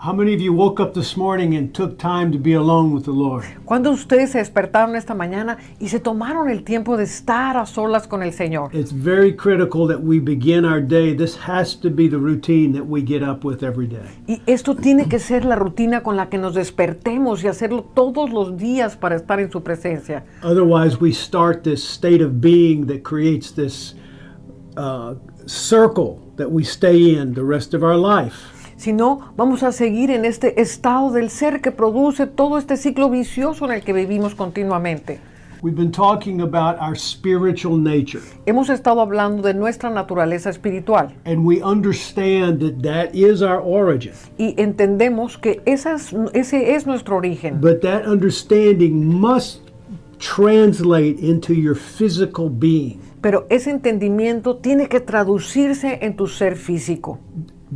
How many of you woke up this morning and took time to be alone with the Lord? ¿Cuántos de ustedes se despertaron esta mañana y se tomaron el tiempo de estar a solas con el Señor? It's very critical that we begin our day. This has to be the routine that we get up with every day. Y esto tiene que ser la rutina con la que nos despertemos y hacerlo todos los días para estar en su presencia. Otherwise, we start this state of being that creates this circle that we stay in the rest of our life. Si no, vamos a seguir en este estado del ser que produce todo este ciclo vicioso en el que vivimos continuamente. We've been talking about our spiritual nature. Hemos estado hablando de nuestra naturaleza espiritual. And we understand that that is our origin. Y entendemos que ese es nuestro origen. But that understanding must translate into your physical being. Pero ese entendimiento tiene que traducirse en tu ser físico.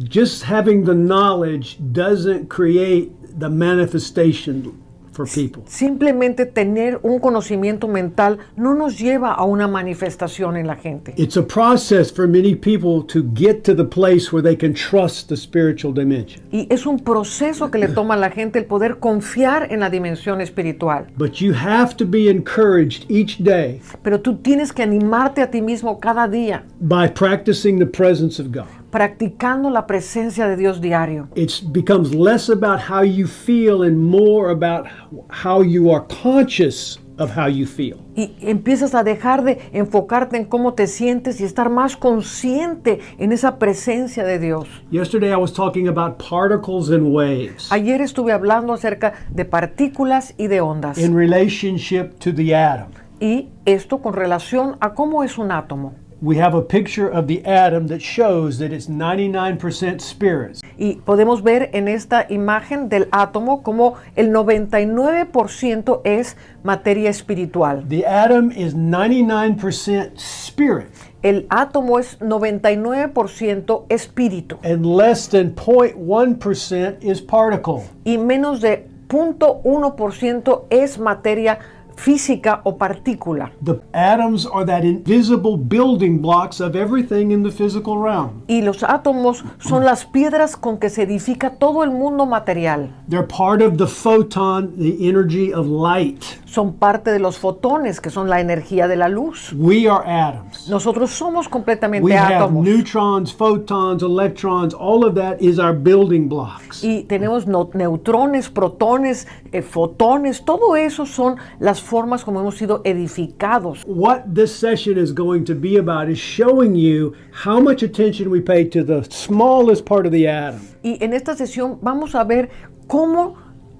Just having the knowledge doesn't create the manifestation for people. Simplemente tener un conocimiento mental no nos lleva a una manifestación en la gente. It's a process for many people to get to the place where they can trust the spiritual dimension. Y es un proceso que le toma a la gente el poder confiar en la dimensión espiritual. But you have to be encouraged each day Pero tú tienes que animarte a ti mismo cada día, by practicing the presence of God. practicando la presencia de Dios diario. It becomes less about how you feel and more about how you are conscious of how you feel. Y empiezas a dejar de enfocarte en cómo te sientes y estar más consciente en esa presencia de Dios. Yesterday I was talking about particles and waves Ayer estuve hablando acerca de partículas y de ondas. in relationship to the atom. Y esto con relación a cómo es un átomo. We have a picture of the atom that shows that it's 99% spirits. Y podemos ver en esta imagen del átomo como el 99% es materia espiritual. The atom is 99% spirit El átomo es 99% espíritu and less than 0.1% is particle. y menos de 0.1% es materia física o partícula. The atoms are that invisible building blocks of everything in the physical realm. Y los átomos son las piedras con que se edifica todo el mundo material. They're part of the photon, the energy of light. Son parte de los fotones, que son la energía de la luz. We are atoms. Nosotros somos We completamente have átomos. neutrons, photons, electrons, all of that is our building blocks. Y tenemos neutrones, protones, fotones, todo eso son las formas como hemos sido edificados. What this session is going to be about is showing you how much attention we pay to the smallest part of the atom. Y en esta sesión vamos a ver cómo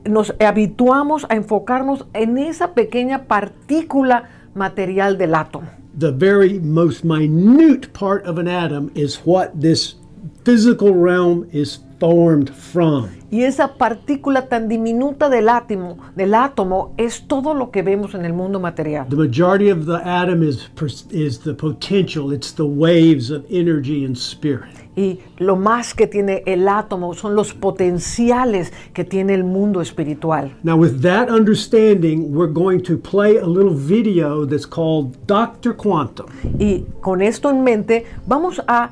nos habituamos a enfocarnos en esa pequeña partícula material del átomo. The very most minute part of an atom is what this physical realm is formed from. Y esa partícula tan diminuta del átomo es todo lo que vemos en el mundo material. The majority of the atom is the potential. It's the waves of energy and spirit. Y lo más que tiene el átomo son los potenciales que tiene el mundo espiritual. Now, with that understanding, we're going to play a little video that's called Dr. Quantum. Y con esto en mente, vamos a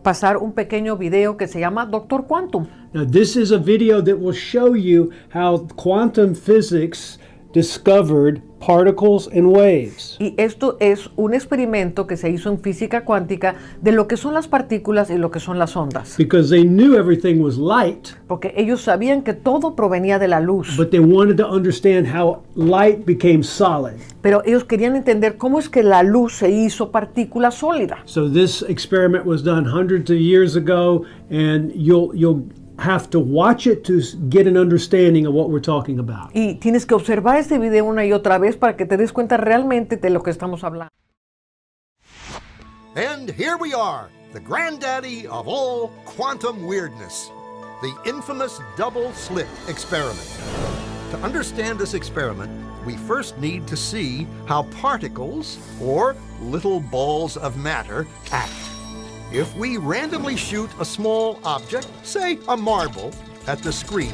pasar un pequeño video que se llama Dr. Quantum. Now, this is a video that will show you how quantum physics discovered particles and waves. Y esto es un experimento que se hizo en física cuántica de lo que son las partículas y lo que son las ondas. Because they knew everything was light, Porque ellos sabían que todo provenía de la luz. but they wanted to understand how light became solid. Pero ellos querían entender cómo es que la luz se hizo partícula sólida. So this experiment was done hundreds of years ago, and you'll have to watch it to get an understanding of what we're talking about. Y tienes que observar este video una y otra vez para que te des cuenta realmente de lo que estamos hablando. And here we are, the granddaddy of all quantum weirdness, the infamous double slit experiment. To understand this experiment, we first need to see how particles, or little balls of matter, act. If we randomly shoot a small object, say a marble, at the screen,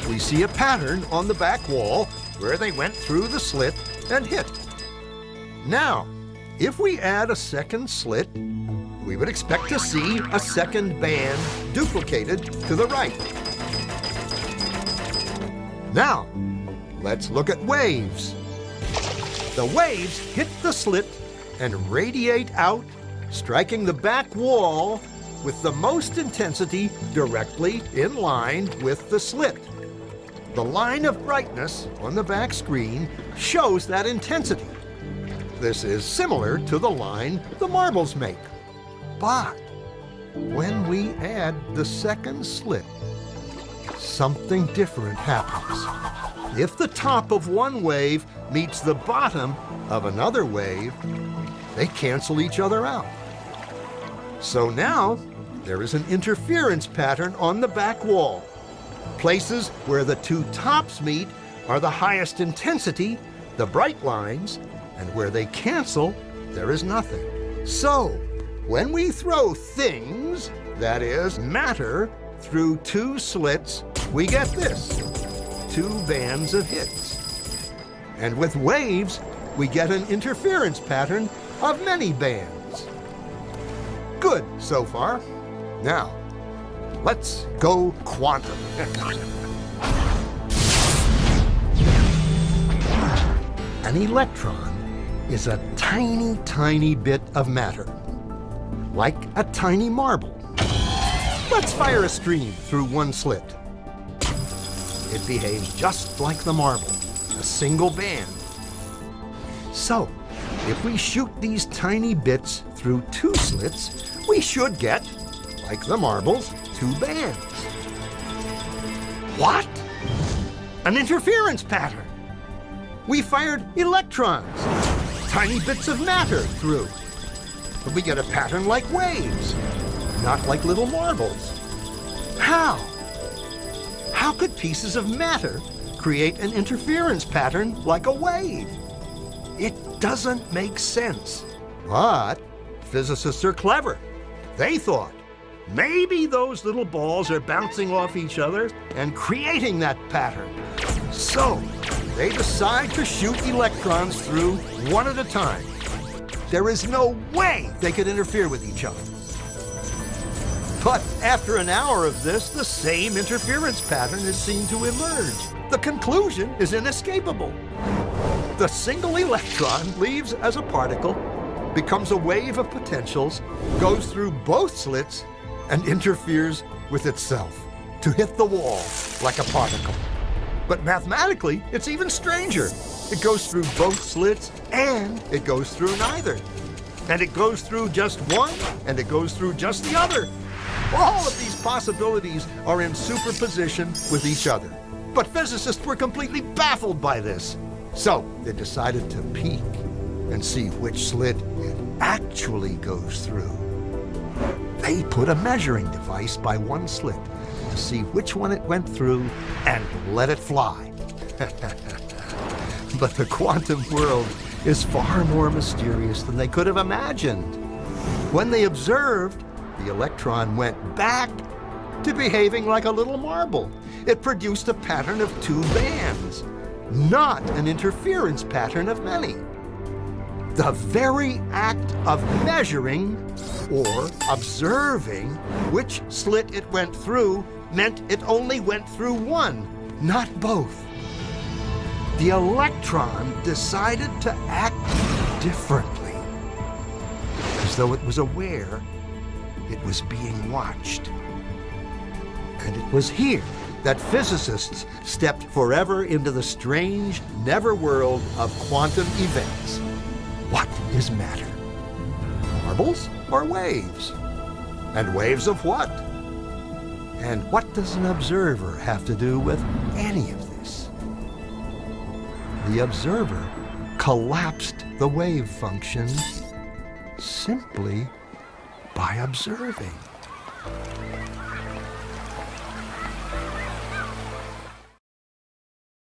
we see a pattern on the back wall where they went through the slit and hit. Now, if we add a second slit, we would expect to see a second band duplicated to the right. Now, let's look at waves. The waves hit the slit and radiate out, striking the back wall with the most intensity directly in line with the slit. The line of brightness on the back screen shows that intensity. This is similar to the line the marbles make. But when we add the second slit, something different happens. If the top of one wave meets the bottom of another wave, they cancel each other out. So now there is an interference pattern on the back wall. Places where the two tops meet are the highest intensity, the bright lines, and where they cancel, there is nothing. So, when we throw things, that is, matter, through two slits, we get this, two bands of hits. And with waves, we get an interference pattern of many bands. Good so far. Now, let's go quantum. An electron is a tiny, tiny bit of matter, like a tiny marble. Let's fire a stream through one slit. It behaves just like the marble, a single band. So, if we shoot these tiny bits through two slits, we should get, like the marbles, two bands. What? An interference pattern. We fired electrons, tiny bits of matter through. But we get a pattern like waves, not like little marbles. How? How could pieces of matter create an interference pattern like a wave? It doesn't make sense. But physicists are clever. They thought, maybe those little balls are bouncing off each other and creating that pattern. So, they decide to shoot electrons through one at a time. There is no way they could interfere with each other. But after an hour of this, the same interference pattern is seen to emerge. The conclusion is inescapable. The single electron leaves as a particle, becomes a wave of potentials, goes through both slits, and interferes with itself to hit the wall like a particle. But mathematically, it's even stranger. It goes through both slits and it goes through neither. And it goes through just one and it goes through just the other. All of these possibilities are in superposition with each other. But physicists were completely baffled by this. So they decided to peek and see which slit it actually goes through. They put a measuring device by one slit to see which one it went through and let it fly. But the quantum world is far more mysterious than they could have imagined. When they observed, the electron went back to behaving like a little marble. It produced a pattern of two bands, not an interference pattern of many. The very act of measuring or observing which slit it went through meant it only went through one, not both. The electron decided to act differently, as though it was aware it was being watched. And it was here that physicists stepped forever into the strange, never world of quantum events. What is matter? Marbles or waves? And waves of what? And what does an observer have to do with any of this? The observer collapsed the wave function simply by observing.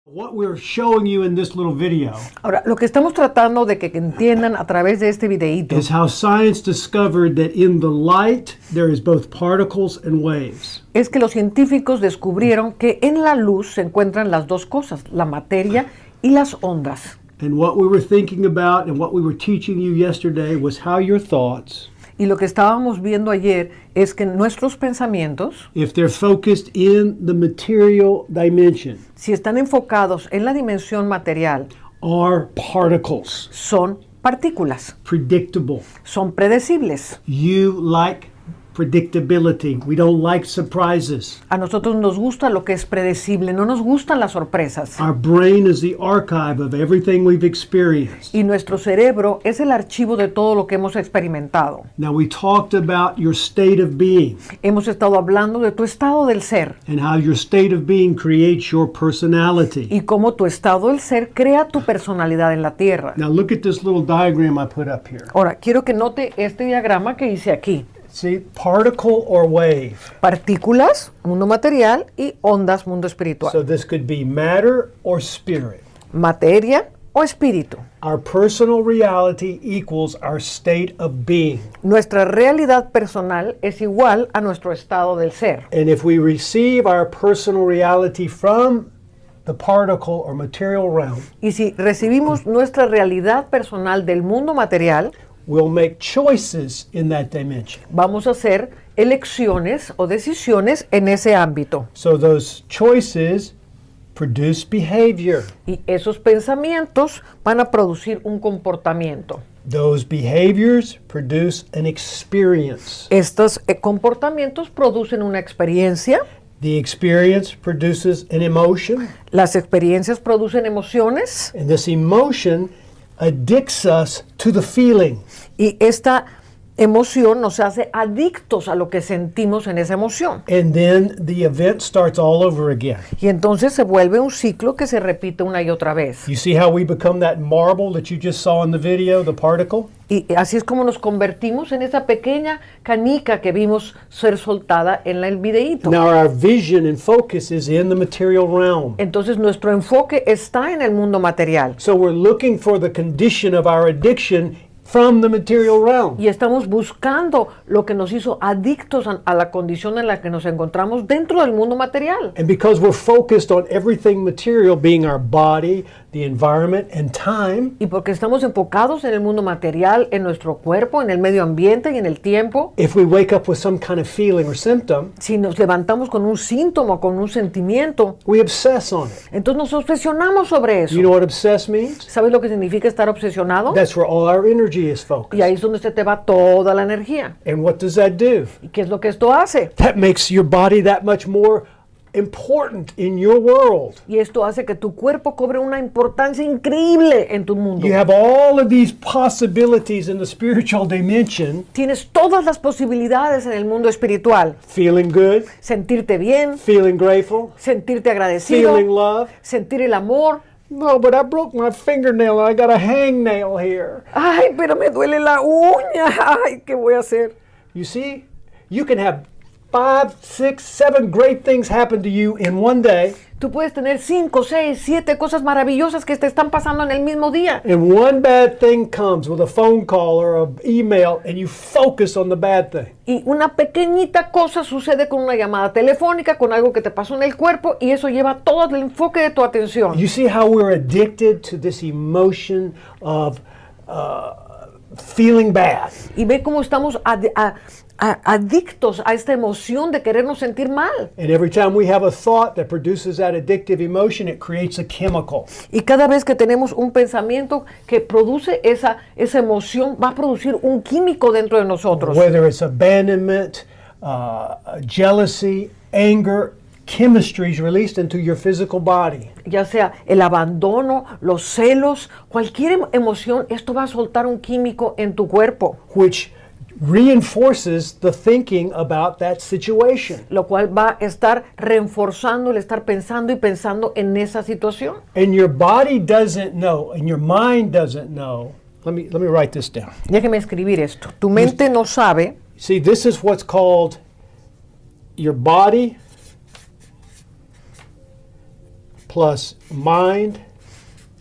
What we're showing you in this little video Ahora, lo que estamos tratando de que entiendan a través de este videíto is how science discovered that in the light there is both particles and waves. es que los científicos descubrieron que en la luz se encuentran las dos cosas, la materia y las ondas. And what we were thinking about and what we were teaching you yesterday was how your thoughts, Y lo que estábamos viendo ayer es que nuestros pensamientos, if they're focused in the material dimension, si están enfocados en la dimensión material, are particles, son partículas, predictable. son predecibles. You like predictability. We don't like surprises. A nosotros nos gusta lo que es predecible, no nos gustan las sorpresas. Our brain is the archive of everything we've experienced. Y nuestro cerebro es el archivo de todo lo que hemos experimentado. Now, we talked about your state of being Hemos estado hablando de tu estado del ser and how your state of being creates your personality. y cómo tu estado del ser crea tu personalidad en la tierra. Now, look at this little diagram I put up here. Ahora, quiero que note este diagrama que hice aquí. See, particle or wave. Partículas, mundo material, y ondas, mundo espiritual. So this could be matter or spirit. Materia o espíritu. Our personal reality equals our state of being. Nuestra realidad personal es igual a nuestro estado del ser. And if we receive our personal reality from the particle or material realm, Y si recibimos nuestra realidad personal del mundo material, we'll make choices in that dimension. vamos a hacer elecciones o decisiones en ese ámbito. So those choices produce behavior. Y esos pensamientos van a producir un comportamiento. Those behaviors produce an experience. Estos comportamientos producen una experiencia. The experience produces an emotion, Las experiencias producen emociones. and this emotion addicts us to the feeling. Y esta emoción nos hace adictos a lo que sentimos en esa emoción. And then the event starts all over again. Y entonces se vuelve un ciclo que se repite una y otra vez. You see how we become that marble that you just saw in the video, the particle? Y así es como nos convertimos en esa pequeña canica que vimos ser soltada en el videíto. Now our vision and focus is in the material realm. Entonces nuestro enfoque está en el mundo material. So we're looking for the condition of our addiction from the material realm. Y estamos buscando lo que nos hizo adictos a la condición en la que nos encontramos dentro del mundo material. And because we're focused on everything material, being our body, the environment, and time, Y porque estamos enfocados en el mundo material, en nuestro cuerpo, en el medio ambiente y en el tiempo, if we wake up with some kind of feeling or symptom, si nos levantamos con un síntoma, con un sentimiento, we obsess on it. entonces nos obsesionamos sobre eso. You know what obsess means? ¿Sabes lo que significa estar obsesionado? That's where all our energy is Y focused. ahí es donde se te va toda la energía. And what does that do? ¿Y qué es lo que esto hace? That makes your body that much more important in your world. Y esto hace que tu cuerpo cobre una importancia increíble en tu mundo. You have all of these possibilities in the spiritual dimension. Tienes todas las posibilidades en el mundo espiritual. Feeling good, Sentirte bien, feeling grateful, sentirte agradecido, feeling love. sentir el amor. No, but I broke my fingernail and I got a hangnail here. Ay, pero me duele la uña. Ay, ¿qué voy a hacer? You see, you can have 5, 6, 7 great things happen to you in one day, Tú puedes tener 5, 6, 7 cosas maravillosas que te están pasando en el mismo día. and one bad thing comes with a phone call or an email, and you focus on the bad thing. Y una pequeñita cosa sucede con una llamada telefónica, con algo que te pasó en el cuerpo, y eso lleva todo el enfoque de tu atención. You see how we're addicted to this emotion of feeling bad. Y ve cómo estamos adictos a esta emoción de querernos sentir mal. And every time we have a thought that produces that addictive emotion, it creates a chemical. Y cada vez que tenemos un pensamiento que produce esa emoción, va a producir un químico dentro de nosotros. Whether it's abandonment, jealousy, anger, chemistry is released into your physical body. Ya sea el abandono, los celos, cualquier emoción, esto va a soltar un químico en tu cuerpo, Which reinforces the thinking about that situation. lo cual va a estar reforzando el estar pensando y pensando en esa situación. And your body doesn't know, and your mind doesn't know. Let me write this down. Déjeme escribir esto. Tu mente no sabe. See, this is what's called your body plus mind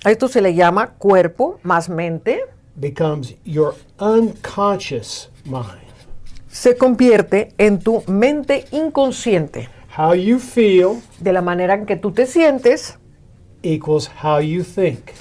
A esto se le llama cuerpo más mente. becomes your unconscious mind. Se convierte en tu mente inconsciente. How you feel De la manera en que tú te sientes, equals how you think.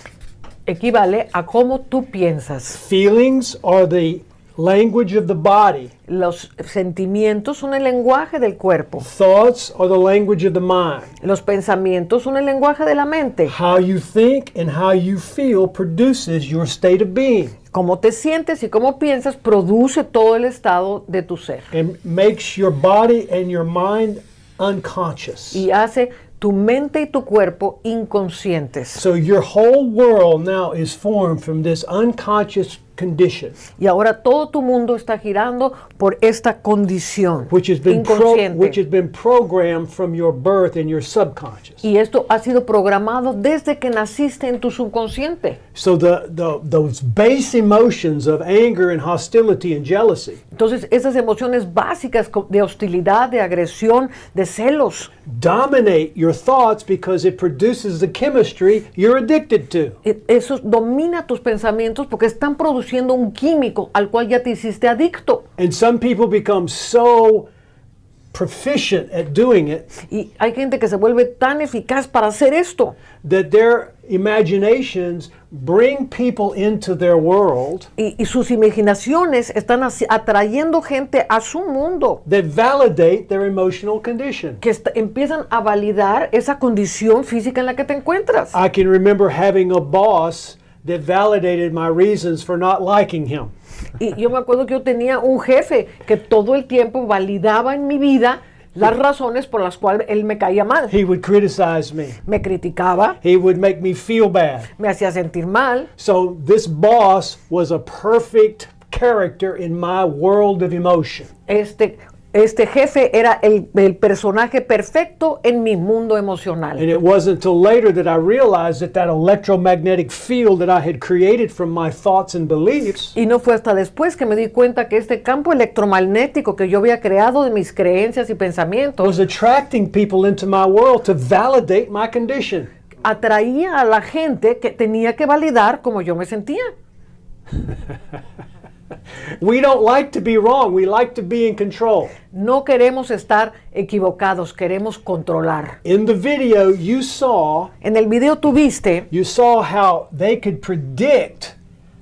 equivale a cómo tú piensas. Feelings are the language of the body. Los sentimientos son el lenguaje del cuerpo. Thoughts are the language of the mind. Los pensamientos son el lenguaje de la mente. How you think and how you feel produces your state of being. Cómo te sientes y cómo piensas produce todo el estado de tu ser. And makes your body and your mind unconscious. Y hace tu mente y tu cuerpo inconscientes. So your whole world now is formed from this unconscious condition. Y ahora todo tu mundo está girando por esta condición Which has inconsciente. been programmed from your birth in your subconscious. Y esto ha sido programado desde que naciste en tu subconsciente. So those base emotions of anger and hostility and jealousy Entonces esas emociones básicas de hostilidad, de agresión, de celos, dominate your thoughts because it produces the chemistry you're addicted to. eso domina tus pensamientos porque están produciendo un químico al cual ya te hiciste adicto. And some people become so proficient at doing it Y hay gente que se vuelve tan eficaz para hacer esto that their imaginations bring people into their world y sus imaginaciones están atrayendo gente a su mundo that validate their emotional condition. que empiezan a validar esa condición física en la que te encuentras. I can remember having a boss that validated my reasons for not liking him. Y yo me acuerdo que yo tenía un jefe que todo el tiempo validaba en mi vida las razones por las cuales él me caía mal. He would criticize me. Me criticaba, He would make me feel bad. me hacía sentir mal. So this boss was a perfect character in my world of emotion. Este jefe era el personaje perfecto en mi mundo emocional. And it wasn't until later that I realized that electromagnetic field that I had created from my thoughts and beliefs Y no fue hasta después que me di cuenta que este campo electromagnético que yo había creado de mis creencias y pensamientos was attracting people into my world to validate my condition. atraía a la gente que tenía que validar cómo yo me sentía. We don't like to be wrong. We like to be in control. No queremos estar equivocados, queremos controlar. In the video, you saw En el video tú viste how they could predict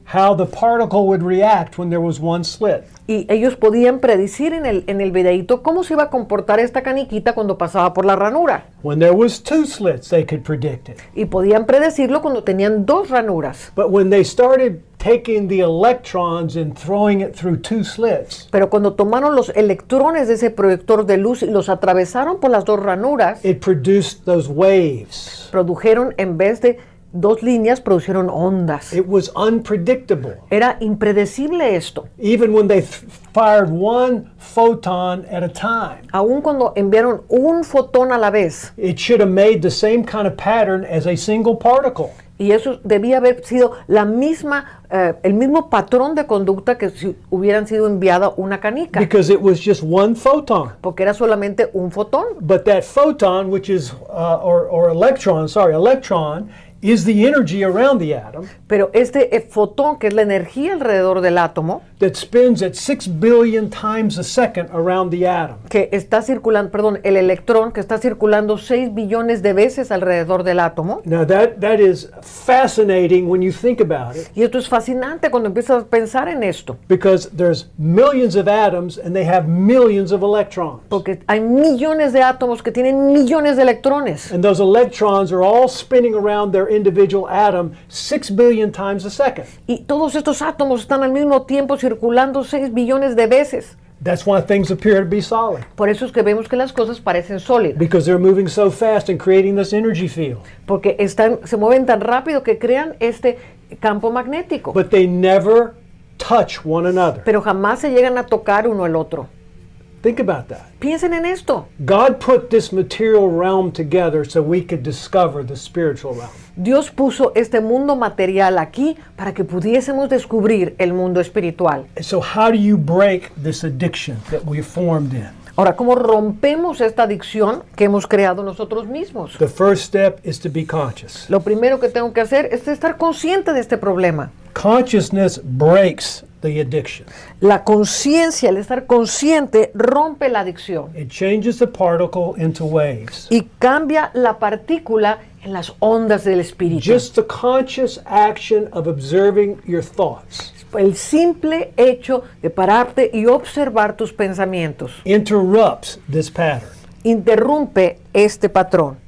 how the particle would react when there was one slit. y ellos podían predecir en el videíto cómo se iba a comportar esta caniquita cuando pasaba por la ranura. When there was two slits, they could predict it. Y podían predecirlo cuando tenían dos ranuras. But when they started taking the electrons and throwing it through two slits, Pero cuando tomaron los electrones de ese proyector de luz y los atravesaron por las dos ranuras, it produced those waves. produjeron, en vez de dos líneas, produjeron ondas. It was unpredictable. Era impredecible esto. Even when they fired one photon at a time, Aun cuando enviaron un fotón a la vez. it should have made the same kind of pattern as a single particle. Y eso debía haber sido el mismo patrón de conducta que si hubieran sido enviada una canica. Because it was just one photon. Porque era solamente un fotón. But that photon, which is, electron, is the energy around the atom Pero este fotón, que es la energía alrededor del átomo, that spins at 6 billion times a second around the atom. que está circulando, el electrón que está circulando 6 billones de veces alrededor del átomo. Now that is fascinating when you think about it, Y esto es fascinante cuando empiezas a pensar en esto. because there's millions of atoms and they have millions of electrons. Porque hay millones de átomos que tienen millones de electrones. And those electrons are all spinning around their individual atom 6 billion times a second. Y todos estos átomos están al mismo tiempo circulando 6 billones de veces. That's why things appear to be solid, Por eso es que vemos que las cosas parecen sólidas. because they're moving so fast and creating this energy field. Porque se mueven tan rápido que crean este campo magnético. But they never touch one another. Pero jamás se llegan a tocar uno al otro. Think about that. Piensen en esto. God put this material realm together so we could discover the spiritual realm. Dios puso este mundo material aquí para que pudiésemos descubrir el mundo espiritual. And so how do you break this addiction that we formed in? Ahora, ¿cómo rompemos esta adicción que hemos creado nosotros mismos? The first step is to be conscious. Lo primero que tengo que hacer es estar consciente de este problema. Consciousness breaks the addiction. La conciencia, el estar consciente, rompe la adicción It changes the particle into waves. y cambia la partícula en las ondas del espíritu. Just the conscious action of observing your thoughts El simple hecho de pararte y observar tus pensamientos interrupts this pattern interrumpe este patrón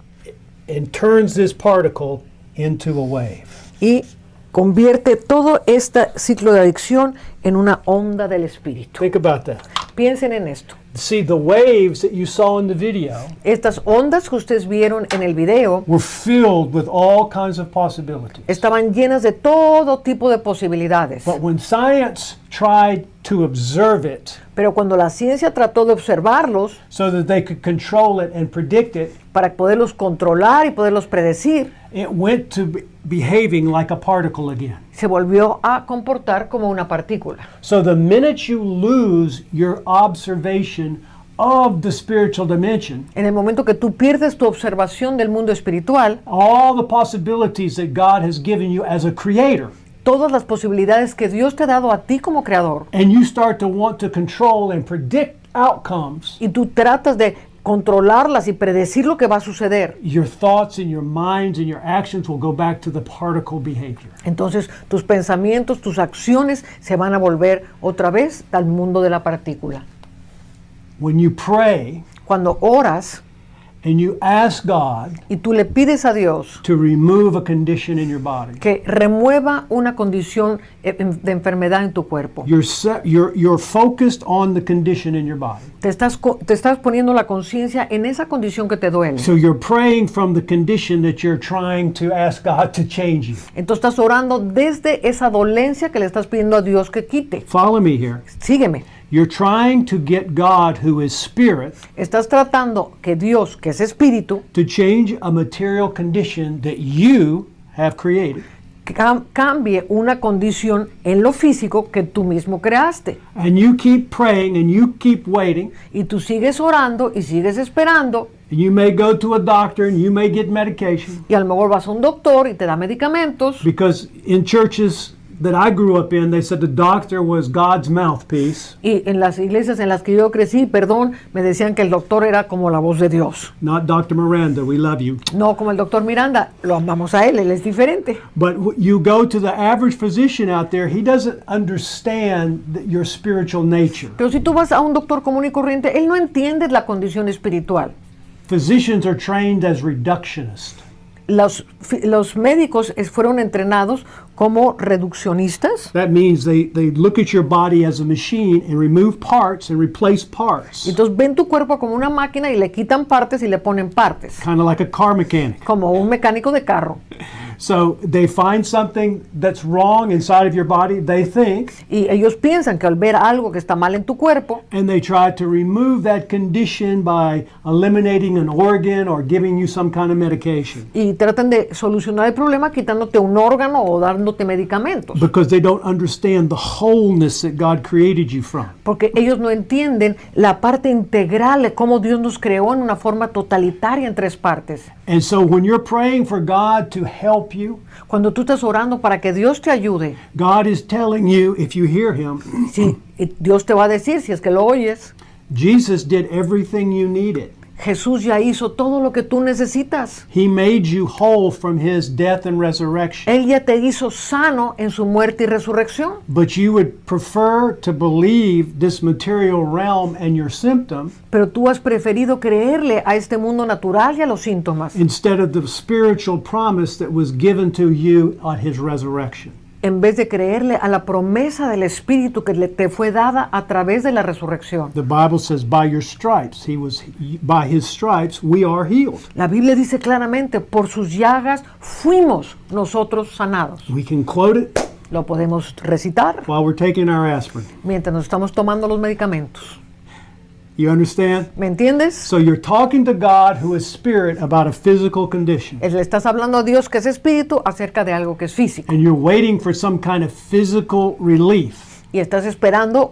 and turns this particle into a wave. y convierte todo este ciclo de adicción en una onda del espíritu. Think about that. Piensen en esto. See, the waves that you saw in the video Estas ondas que ustedes vieron en el video were filled with all kinds of possibilities. estaban llenas de todo tipo de posibilidades. But when science tried to observe it Pero cuando la ciencia trató de observarlos so that they could control it and predict it, para poderlos controlar y poderlos predecir, it went to behaving like a particle again. se volvió a comportar como una partícula. So the minute you lose your observation of the spiritual dimension, En el momento que tú pierdes tu observación del mundo espiritual, all the possibilities that God has given you as a creator, todas las posibilidades que Dios te ha dado a ti como creador, and you start to want to control and predict outcomes, y tú tratas de controlarlas y predecir lo que va a suceder, your thoughts and your minds and your actions will go back to the particle behavior. entonces tus pensamientos, tus acciones se van a volver otra vez al mundo de la partícula. When you pray Cuando oras and you ask God y tú le pides a Dios to remove a condition in your body, que remueva una condición de enfermedad en tu cuerpo, you're focused on the condition in your body. te estás poniendo la conciencia en esa condición que te duele. So you're praying from the condition that you're trying to ask God to change you. Entonces estás orando desde esa dolencia que le estás pidiendo a Dios que quite. Follow me here. Sígueme. You're trying to get God, who is spirit, Estás tratando que Dios, que es espíritu, to change a material condition that you have created. cambie una condición en lo físico que tú mismo creaste. And you keep praying and you keep waiting. Y tú sigues orando y sigues esperando. And you may go to a doctor and you may get medication. Y a lo mejor vas a un doctor y te da medicamentos. Because in churches that I grew up in, they said the doctor was God's mouthpiece, Y en las iglesias en las que yo crecí, me decían que el doctor era como la voz de Dios. not Dr. Miranda. We love you. No como el doctor Miranda, lo amamos a él es diferente. But you go to the average physician out there, he doesn't understand your spiritual nature. Pero si tú vas a un doctor común y corriente, él no entiende la condición espiritual. Physicians are trained as reductionists. Los médicos fueron entrenados como reduccionistas. That means they look at your body as a machine and remove parts and replace parts. Entonces ven tu cuerpo como una máquina y le quitan partes y le ponen partes, Kind of like a car mechanic. como un mecánico de carro. So they find something that's wrong inside of your body, they think, Y ellos piensan que al ver algo que está mal en tu cuerpo, and they try to remove that condition by eliminating an organ or giving you some kind of medication. y tratan de solucionar el problema quitándote un órgano o dándote medicamentos. Because they don't understand the wholeness that God created you from. Porque ellos no entienden la parte integral de cómo Dios nos creó en una forma totalitaria en tres partes. And so when you're praying for God to help you, Cuando tú estás orando para que Dios te ayude, God is telling you, if you hear Him, sí, y Dios te va a decir, si es que lo oyes, Jesus did everything you needed. Jesús ya hizo todo lo que tú necesitas. He made you whole from His death and resurrection. Él ya te hizo sano en su muerte y resurrección. But you would prefer to believe this material realm and your symptom Pero tú has preferido creerle a este mundo natural y a los síntomas instead of the spiritual promise that was given to you at His resurrection. en vez de creerle a la promesa del Espíritu que te fue dada a través de la resurrección. The Bible says, by your stripes, by His stripes, we are healed. La Biblia dice claramente, por sus llagas fuimos nosotros sanados. We can quote it Lo podemos recitar while we're taking our aspirin. mientras nos estamos tomando los medicamentos. You understand? ¿Me entiendes? So you're talking to God, who is spirit, about a physical condition. Le estás hablando a Dios, que es espíritu, acerca de algo que es físico. And you're waiting for some kind of physical relief. Y estás esperando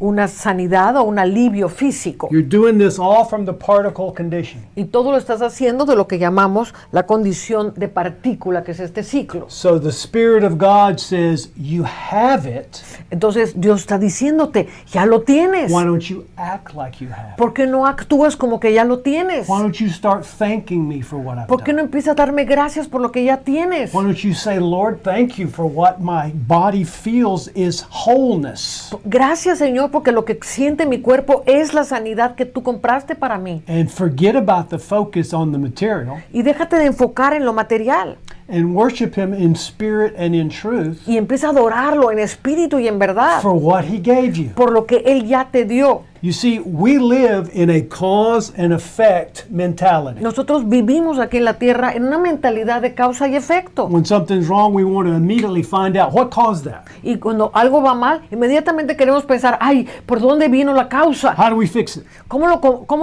una sanidad o un alivio físico. You're doing this all from the particle condition. Y todo lo estás haciendo de lo que llamamos la condición de partícula, que es este ciclo. So the Spirit of God says, you have it. Entonces Dios está diciéndote, ya lo tienes. Why don't you act like you have it? ¿Por qué no actúas como que ya lo tienes? Why don't you start thanking me for what I've ¿Por qué no done? empiezas a darme gracias por lo que ya tienes? Why don't you say, Lord, thank you for what my body feels is wholeness. Gracias, Señor, porque lo que siente mi cuerpo es la sanidad que tú compraste para mí. And forget about the focus on the material Y déjate de enfocar en lo material. and worship Him in spirit and in truth Y empieza a adorarlo en espíritu y en verdad. for what He gave you. Por lo que Él ya te dio. You see, we live in a cause and effect mentality. Nosotros vivimos aquí en la tierra en una mentalidad de causa y efecto. When something's wrong, we want to immediately find out what caused that. Y cuando algo va mal, inmediatamente queremos pensar, ay, ¿por dónde vino la causa? How do we fix it? ¿Cómo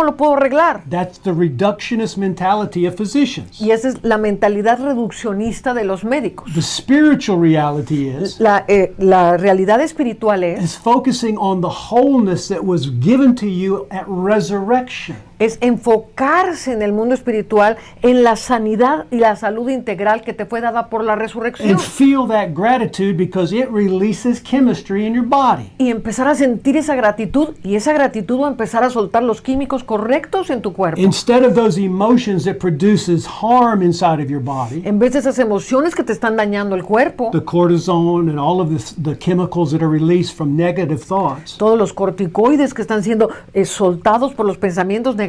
lo puedo arreglar? That's the reductionist mentality of physicians. Y esa es la mentalidad reduccionista de los médicos. The spiritual reality is La realidad espiritual is focusing on the wholeness that was given to you at resurrection. es enfocarse en el mundo espiritual, en la sanidad y la salud integral que te fue dada por la resurrección. And feel that gratitude because it releases chemistry in your body. Y empezar a sentir esa gratitud, y esa gratitud va a empezar a soltar los químicos correctos en tu cuerpo. Instead of those emotions that produces harm inside of your body, En vez de esas emociones que te están dañando el cuerpo, the cortisone and all of the chemicals that are released from negative thoughts, todos los corticoides que están siendo soltados por los pensamientos negativos,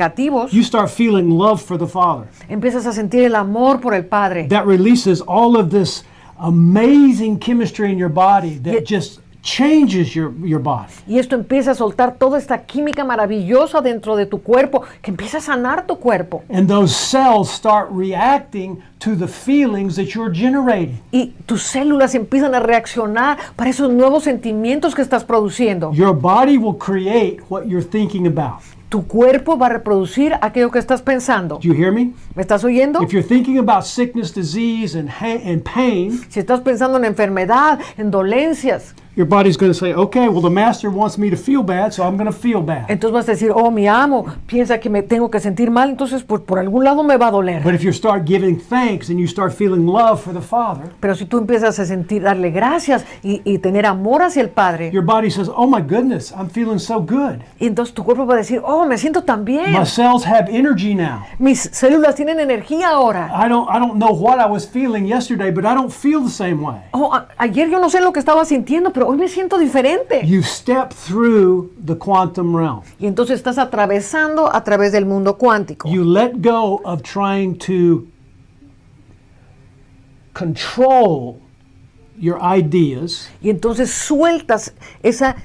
you start feeling love for the Father. empiezas a sentir el amor por el Padre. That releases all of this amazing chemistry in your body that just changes your body. Y esto empieza a soltar toda esta química maravillosa dentro de tu cuerpo, que empieza a sanar tu cuerpo. And those cells start reacting to the feelings that you're generating. Y tus células empiezan a reaccionar para esos nuevos sentimientos que estás produciendo. Your body will create what you're thinking about. Tu cuerpo va a reproducir aquello que estás pensando. Do you hear me? ¿Me estás oyendo? If you're thinking about sickness, disease, and pain, Si estás pensando en enfermedad, en dolencias, your body's going to say, okay, well, the master wants me to feel bad, so I'm going to feel bad. entonces vas a decir, oh, mi amo piensa que me tengo que sentir mal, entonces pues por algún lado me va a doler. But if you start giving thanks and you start feeling love for the Father, Pero si tú empiezas a sentir, darle gracias y tener amor hacia el Padre, your body says, oh my goodness, I'm feeling so good. y entonces tu cuerpo va a decir, oh, me siento tan bien. My cells have energy now. Mis células tienen energía ahora. I don't know what I was feeling yesterday, but I don't feel the same way. Oh, ayer yo no sé lo que estaba sintiendo, pero hoy me siento diferente. You step through the quantum realm. Y entonces estás atravesando a través del mundo cuántico. You let go of trying to control your ideas Y entonces sueltas esa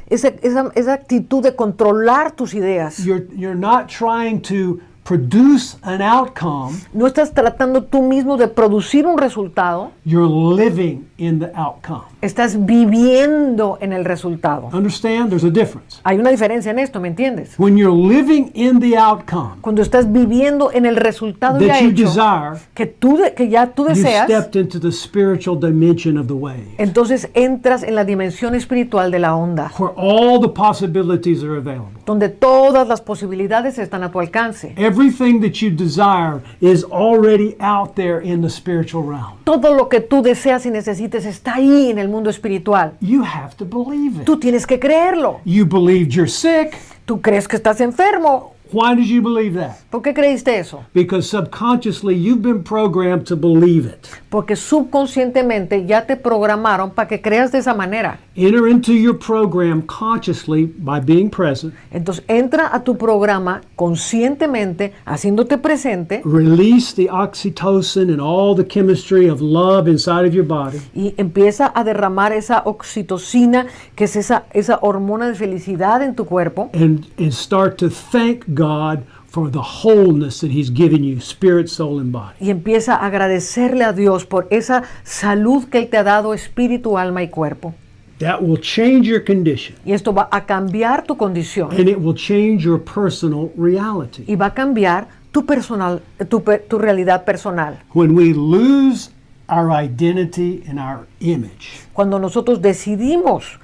actitud de controlar tus ideas. You're not trying to produce an outcome. No estás tratando tú mismo de producir un resultado. You're living in the outcome. Estás viviendo en el resultado. Understand? There's a difference. Hay una diferencia en esto, ¿me entiendes? When you're living in the outcome Cuando estás viviendo en el resultado ya that you hecho, desire, que ya tú you deseas, stepped into the spiritual dimension of the wave, entonces entras en la dimensión espiritual de la onda, where all the possibilities are available. donde todas las posibilidades están a tu alcance. Everything that you desire is already out there in the spiritual realm. Todo lo que tú deseas y necesites está ahí en el mundo espiritual. You have to believe it. Tú tienes que creerlo. You believed you're sick. Tú crees que estás enfermo. Why did you believe that? ¿Por qué creíste eso? Because subconsciously you've been programmed to believe it. Porque subconscientemente ya te programaron para que creas de esa manera. Enter into your program consciously by being present. Entonces entra a tu programa conscientemente, haciéndote presente, Release the oxytocin and all the chemistry of love inside of your body. y empieza a derramar esa oxitocina, que es esa hormona de felicidad en tu cuerpo, And start to thank God for the wholeness that He's given you, spirit, soul, and body. y empieza a agradecerle a Dios por esa salud que Él te ha dado, espíritu, alma y cuerpo. That will change your condition, Y esto va a cambiar tu condición and it will change your personal reality. y va a cambiar tu realidad personal. When we lose our identity and our image, Cuando nosotros decidimos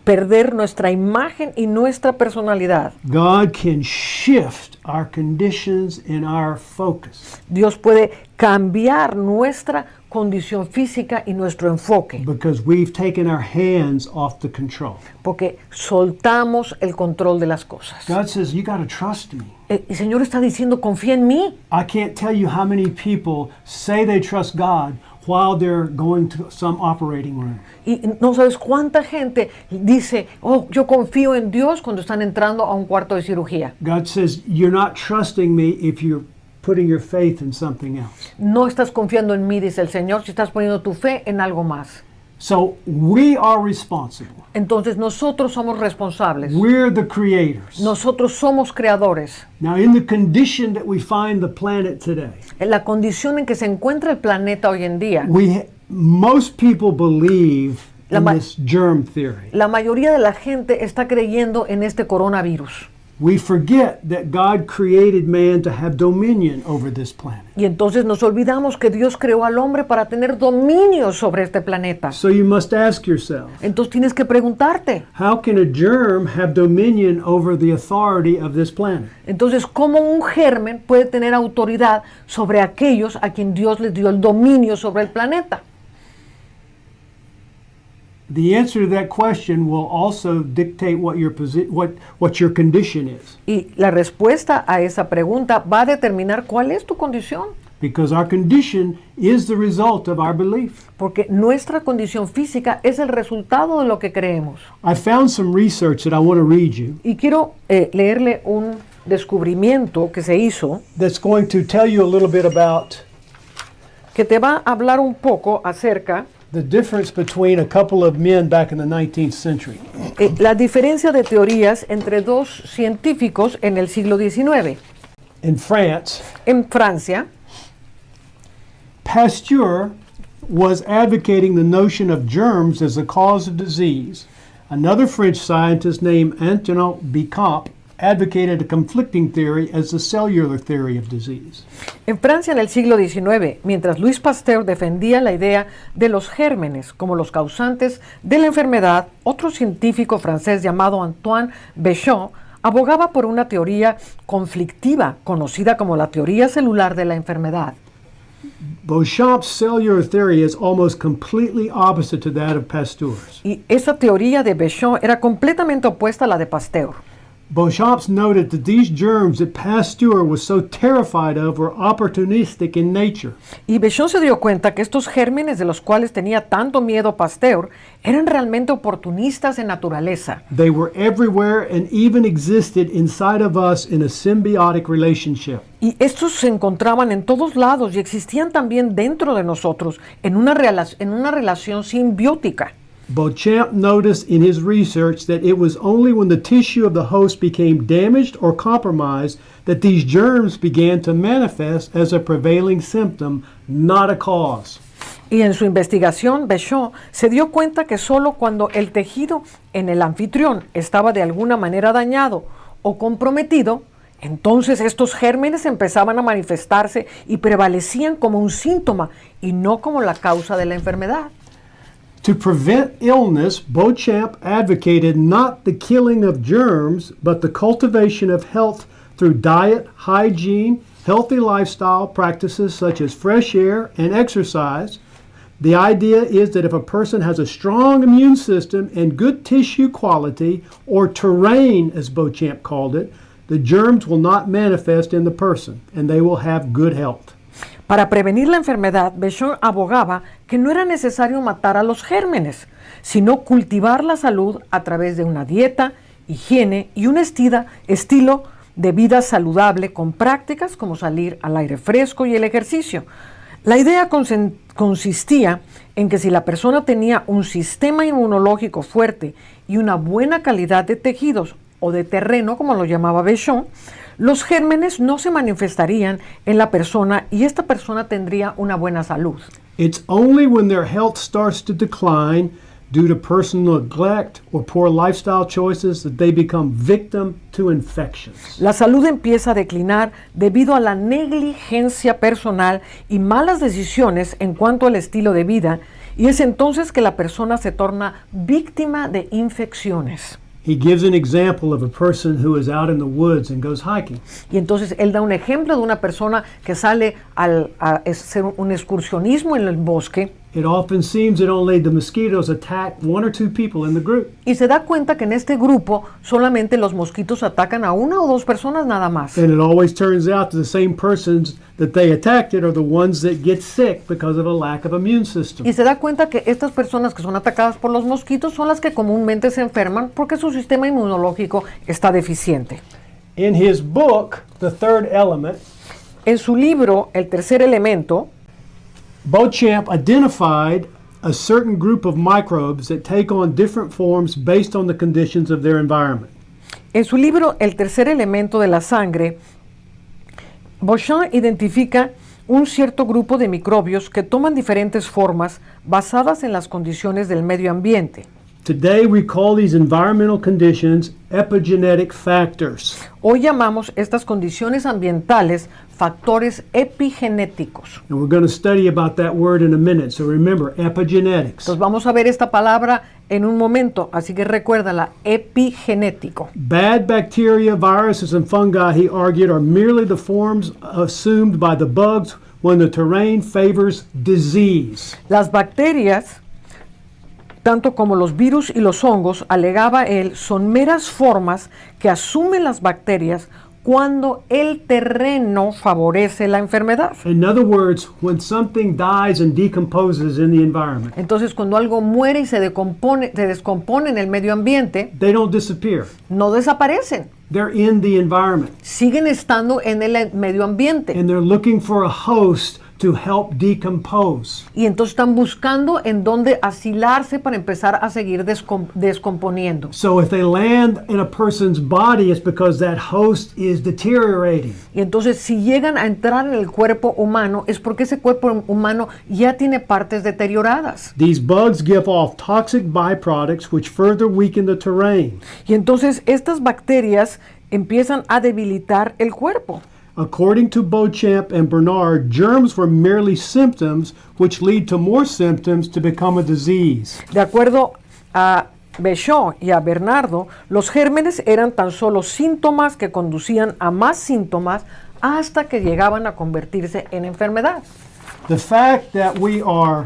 perder nuestra imagen y nuestra personalidad. God can shift our conditions and our focus Dios puede cambiar nuestra condición física y nuestro enfoque, because we've taken our hands off the control. porque soltamos el control de las cosas. God says, you got to trust me. El Señor está diciendo, confía en mí. I can't tell you how many people say they trust God while they're going to some operating room. Y no sabes cuánta gente dice, oh, yo confío en Dios cuando están entrando a un cuarto de cirugía. God says, you're not trusting me if you're putting your faith in something else. No estás confiando en mí, dice el Señor, si estás poniendo tu fe en algo más. So we are responsible. Entonces nosotros somos responsables. We're the creators. Nosotros somos creadores. Now, in the condition that we find the planet today, En la condición en que se encuentra el planeta hoy en día, most people believe La in ma- this germ theory. la mayoría de la gente está creyendo en este coronavirus. We forget that God created man to have dominion over this planet. Y entonces nos olvidamos que Dios creó al hombre para tener dominio sobre este planeta. So you must ask yourself, Entonces tienes que preguntarte, how can a germ have dominion over the authority of this planet? entonces, ¿cómo un germen puede tener autoridad sobre aquellos a quien Dios les dio el dominio sobre el planeta? The answer to that question will also dictate what your condition is, Y la respuesta a esa pregunta va a determinar cuál es tu condición, because our condition is the result of our belief. porque nuestra condición física es el resultado de lo que creemos. I found some research that I want to read you Y quiero leerle un descubrimiento que se hizo that's going to tell you a little bit about que te va a hablar un poco acerca the difference between a couple of men back in the 19th century. la diferencia de teorías entre dos científicos en el siglo XIX. In France, En Francia, Pasteur was advocating the notion of germs as the cause of disease. Another French scientist named Antoine Béchamp advocated a conflicting theory as the cellular theory of disease. en Francia en el siglo XIX, mientras Louis Pasteur defendía la idea de los gérmenes como los causantes de la enfermedad, otro científico francés llamado Antoine Béchamp abogaba por una teoría conflictiva conocida como la teoría celular de la enfermedad. Béchamp's cellular theory is almost completely opposite to that of Pasteur's. Y esa teoría de Béchamp era completamente opuesta a la de Pasteur. Béchamp noted that these germs that Pasteur was so terrified of were opportunistic in nature. Y Béchamp se dio cuenta que estos gérmenes de los cuales tenía tanto miedo Pasteur eran realmente oportunistas en naturaleza. They were everywhere and even existed inside of us in a symbiotic relationship. Y estos se encontraban en todos lados y existían también dentro de nosotros en una relación simbiótica. Béchamp noticed in his research that it was only when the tissue of the host became damaged or compromised that these germs began to manifest as a prevailing symptom, not a cause. Y en su investigación, Béchamp se dio cuenta que solo cuando el tejido en el anfitrión estaba de alguna manera dañado o comprometido, entonces estos gérmenes empezaban a manifestarse y prevalecían como un síntoma y no como la causa de la enfermedad. To prevent illness, Béchamp advocated not the killing of germs, but the cultivation of health through diet, hygiene, healthy lifestyle practices such as fresh air and exercise. The idea is that if a person has a strong immune system and good tissue quality, or terrain as Béchamp called it, the germs will not manifest in the person and they will have good health. Para prevenir la enfermedad, Béchamp abogaba que no era necesario matar a los gérmenes, sino cultivar la salud a través de una dieta, higiene y un estilo de vida saludable con prácticas como salir al aire fresco y el ejercicio. La idea consistía en que si la persona tenía un sistema inmunológico fuerte y una buena calidad de tejidos o de terreno, como lo llamaba Béchamp, los gérmenes no se manifestarían en la persona y esta persona tendría una buena salud. It's only when their health starts to decline due to personal neglect or poor lifestyle choices that they become victim to infections. La salud empieza a declinar debido a la negligencia personal y malas decisiones en cuanto al estilo de vida, Y es entonces que la persona se torna víctima de infecciones. He gives an example of a person who is out in the woods and goes hiking. Y entonces él da un ejemplo de una persona que sale a hacer un excursionismo en el bosque It often seems that only the mosquitoes attack one or two people in the group. y se da cuenta que en este grupo solamente los mosquitos atacan a una o dos personas nada más. And it always turns out that the same persons that they attacked are the ones that get sick because of a lack of immune system. Y se da cuenta que estas personas que son atacadas por los mosquitos son las que comúnmente se enferman porque su sistema inmunológico está deficiente. In his book, The Third Element, En su libro, El tercer elemento, Beauchamp identified a certain group of microbes that take on different forms based on the conditions of their environment. En su libro El tercer elemento de la sangre, Beauchamp identifica un cierto grupo de microbios que toman diferentes formas basadas en las condiciones del medio ambiente. Today we call these environmental conditions epigenetic factors. Hoy llamamos estas condiciones ambientales factores epigenéticos. And we're going to study about that word in a minute. So remember, epigenetics. Entonces vamos a ver esta palabra en un momento, así que recuérdala, epigenético. Bad bacteria, viruses, and fungi, he argued, are merely the forms assumed by the bugs when the terrain favors disease. Las bacterias, tanto como los virus y los hongos, alegaba él, son meras formas que asumen las bacterias cuando el terreno favorece la enfermedad. In other words, when something dies and decomposes in the environment, Entonces, cuando algo muere y se descompone en el medio ambiente, they don't disappear. no desaparecen, They're in the environment, siguen estando en el medio ambiente. and they're looking for a host to help decompose. Y entonces están buscando en dónde asilarse para empezar a seguir descomponiendo. So if they land in a person's body, it's because that host is deteriorating. Y entonces si llegan a entrar en el cuerpo humano es porque ese cuerpo humano ya tiene partes deterioradas. These bugs give off toxic byproducts which further weaken the terrain. Y entonces estas bacterias empiezan a debilitar el cuerpo. According to Beauchamp and Bernard, germs were merely symptoms which lead to more symptoms to become a disease. De acuerdo a Beauchamp y a Bernardo, los gérmenes eran tan solo síntomas que conducían a más síntomas hasta que llegaban a convertirse en enfermedad. The fact that we are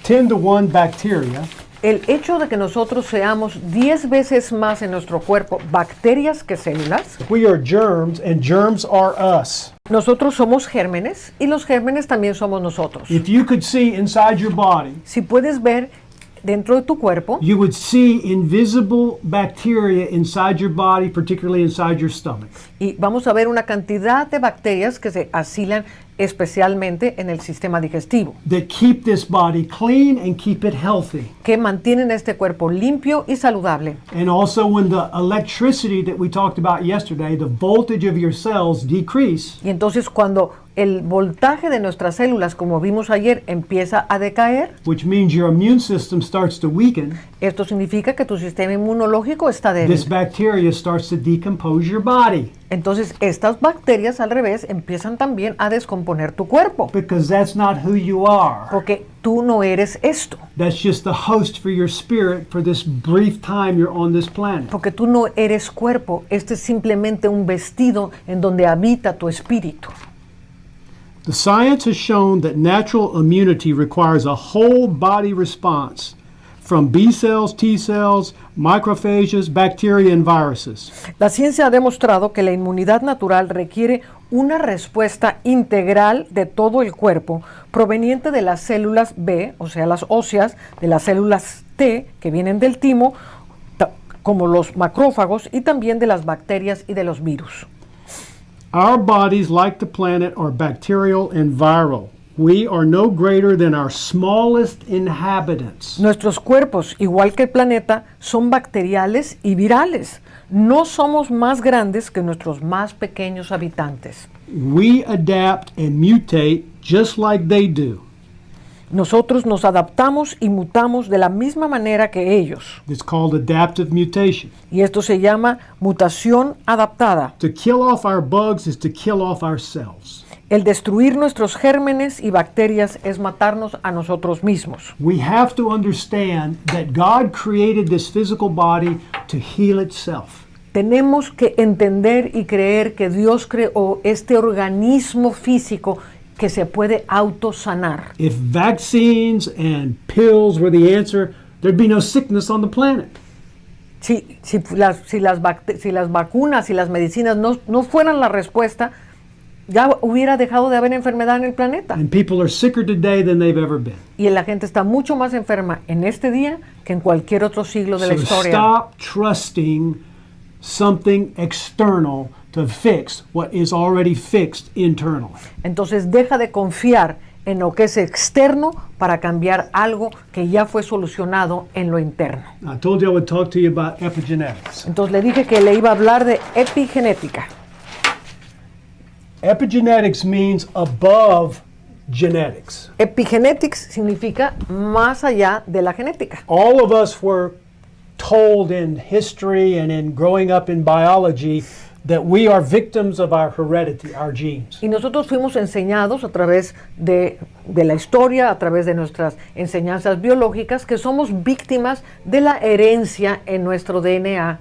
10 to 1 bacteria El hecho de que nosotros seamos 10 veces más en nuestro cuerpo bacterias que células, we are germs and germs are us. nosotros somos gérmenes y los gérmenes también somos nosotros. If you could see inside your body, Si puedes ver dentro de tu cuerpo, you would see invisible bacteria inside your body, particularly inside your stomach. y vamos a ver una cantidad de bacterias que se asilan especialmente en el sistema digestivo, That keep this body clean and keep it healthy. que mantienen este cuerpo limpio y saludable. And also when the electricity that we talked about yesterday, the voltage of your cells decrease, Y entonces cuando el voltaje de nuestras células, como vimos ayer, empieza a decaer, which means your immune system starts to weaken, esto significa que tu sistema inmunológico está débil. this bacteria starts to decompose your body Entonces estas bacterias al revés empiezan también a descomponer tu cuerpo, because that's not who you are. porque tú no eres esto, That's just the host for your spirit for this brief time you're on this planet. porque tú no eres cuerpo, este es simplemente un vestido en donde habita tu espíritu. The science has shown that natural immunity requires a whole body response from B cells, T cells, macrophages, bacteria, and viruses. La ciencia ha demostrado que la inmunidad natural requiere una respuesta integral de todo el cuerpo proveniente de las células B, o sea, las óseas, de las células T, que vienen del timo, como los macrófagos, y también de las bacterias y de los virus. Our bodies, like the planet, are bacterial and viral. We are no greater than our smallest inhabitants. Nuestros cuerpos, igual que el planeta, son bacteriales y virales. No somos más grandes que nuestros más pequeños habitantes. We adapt and mutate just like they do. Nosotros nos adaptamos y mutamos de la misma manera que ellos. It's called adaptive mutation. Y esto se llama mutación adaptada. To kill off our bugs is to kill off ourselves. El destruir nuestros gérmenes y bacterias es matarnos a nosotros mismos. We have to understand that God created this physical body to heal itself. Tenemos que entender y creer que Dios creó este organismo físico que se puede autosanar. If vaccines and pills were the answer, there'd be no sickness on the planet. Si las vacunas y las medicinas no fueran la respuesta, ya hubiera dejado de haber enfermedad en el planeta. And people are sicker today than they've ever been. Y la gente está mucho más enferma en este día que en cualquier otro siglo de la So historia. stop trusting something external to fix what is already fixed internally. Entonces deja de confiar en lo que es externo para cambiar algo que ya fue solucionado en lo interno. I told you I would talk to you about epigenetics. Entonces le dije que le iba a hablar de epigenética. Epigenetics means above genetics. Epigenetics significa más allá de la genética. All of us were told in history and in growing up in biology that we are victims of our heredity, our genes. Y nosotros fuimos enseñados a través de la historia, a través de nuestras enseñanzas biológicas, que somos víctimas de la herencia en nuestro DNA.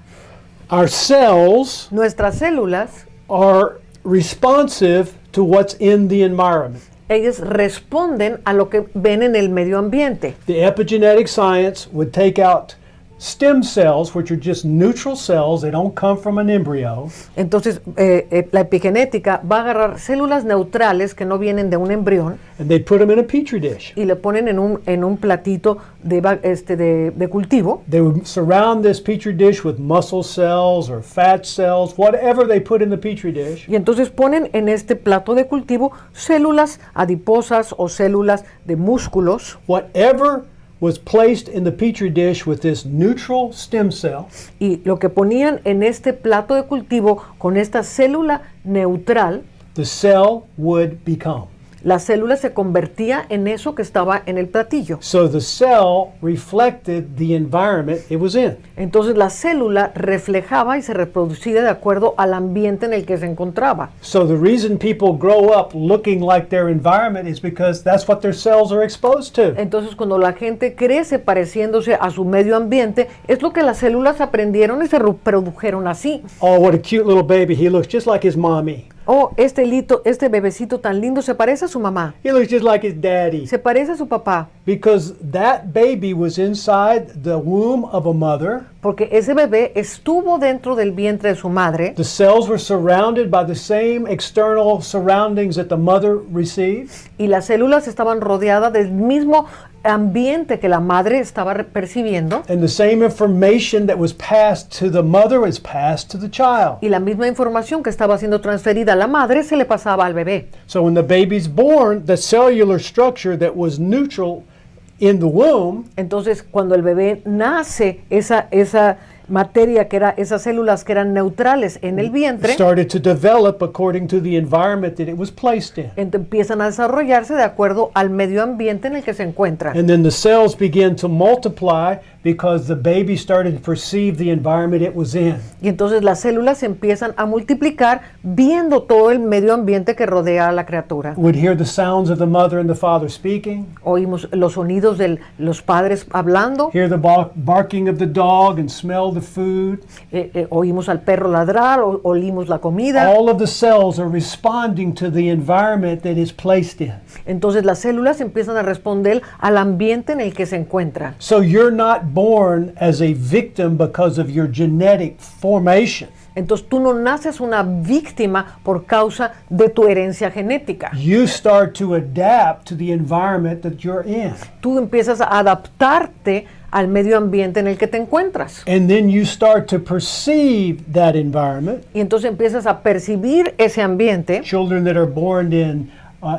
Our cells Nuestras células, are responsive to what's in the environment. ellas responden a lo que ven en el medio ambiente. The epigenetic science would take out stem cells, which are just neutral cells, they don't come from an embryo, Entonces, la epigenética va a agarrar células neutrales que no vienen de un embrión and they put them in a petri dish. y le ponen en un platito de cultivo. They would surround this petri dish with muscle cells or fat cells, whatever they put in the petri dish. Y entonces ponen en este plato de cultivo células adiposas o células de músculos. Whatever was placed in the petri dish with this neutral stem cell Y lo que ponían en este plato de cultivo con esta célula neutral, the cell would become. la célula se convertía en eso que estaba en el platillo. So the cell reflected the environment it was in. Entonces la célula reflejaba y se reproducía de acuerdo al ambiente en el que se encontraba. So the reason people grow up looking like their environment is because that's what their cells are exposed to. Entonces cuando la gente crece pareciéndose a su medio ambiente, es lo que las células aprendieron y se reprodujeron así. Oh, what a cute little baby. He looks just like his mommy. Oh, este bebecito tan lindo se parece a su mamá, He looks just like his daddy. se parece a su papá, Because that baby was inside the womb of a mother. porque ese bebé estuvo dentro del vientre de su madre. The cells were surrounded by the same external surroundings that the mother received. Y las células estaban rodeadas del mismo ambiente que la madre estaba percibiendo, And the same information that was passed to the mother is passed to the child. y la misma información que estaba siendo transferida a la madre se le pasaba al bebé. So when the baby's born, the cellular structure that was neutral in the womb Entonces, cuando el bebé nace, esa materia que era, esas células que eran neutrales en el vientre, started to develop according to the environment that it was placed in. empiezan a desarrollarse de acuerdo al medio ambiente en el que se encuentran. And then the cells began to multiply because the baby started to perceive the environment it was in. Y entonces las células empiezan a multiplicar viendo todo el medio ambiente que rodea a la criatura. Would hear the sounds of the mother and the father speaking, Oímos los sonidos de los padres hablando, hear the barking of the dog and smell the food. oímos al perro ladrar, olimos la comida. All of the cells are responding to the environment that is placed in. Entonces las células empiezan a responder al ambiente en el que se encuentran. So you're not born as a victim because of your genetic formation. Entonces tú no naces una víctima por causa de tu herencia genética. You start to adapt to the environment that you're in. Tú empiezas a adaptarte al medio ambiente en el que te encuentras. And then you start to perceive that environment. Y entonces empiezas a percibir ese ambiente. Children that are born in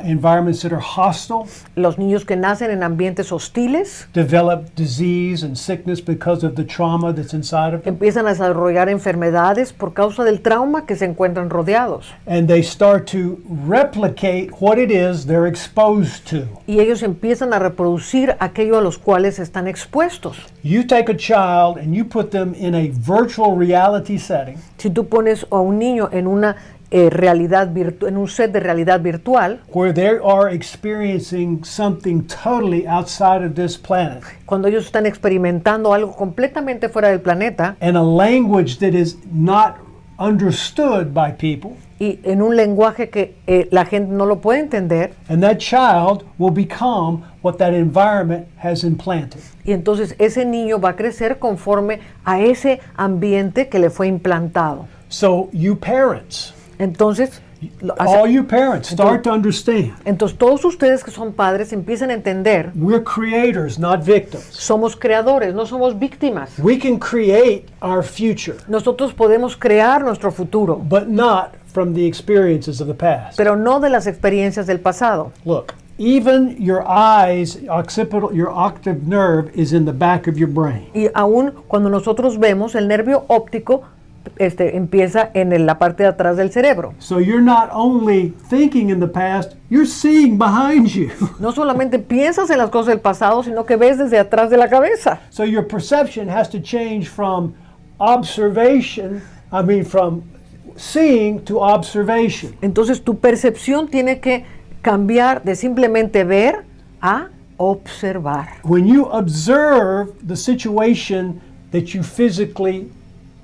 environments that are hostile Los niños que nacen en ambientes hostiles develop disease and sickness because of the trauma that's inside of them. empiezan a desarrollar enfermedades por causa del trauma que se encuentran rodeados. And they start to replicate what it is they're exposed to. Y ellos empiezan a reproducir aquello a los cuales están expuestos. You take a child and you put them in a virtual reality setting. Si tú pones a un niño en una en un set de realidad virtual, where they are experiencing something totally outside of this planet, cuando ellos están experimentando algo completamente fuera del planeta and a language that is not understood by people, y en un lenguaje que la gente no lo puede entender, and that child will become what that environment has implanted. y entonces ese niño va a crecer conforme a ese ambiente que le fue implantado. So you parents, Entonces, all you parents, start to understand. entonces todos ustedes que son padres empiezan a entender, We're creators, not victims. somos creadores, no somos víctimas. We can create our future, Nosotros podemos crear nuestro futuro, but not from the experiences of the past. pero no de las experiencias del pasado. Look, even your eyes, your octave nerve is in the back of your brain. Y aún cuando nosotros vemos, el nervio óptico empieza en la parte de atrás del cerebro. So you're not only thinking in the past, you're seeing behind you. No solamente piensas en las cosas del pasado, sino que ves desde atrás de la cabeza. So your perception has to change from from seeing to observation. Entonces tu percepción tiene que cambiar de simplemente ver a observar. When you observe the situation that you physically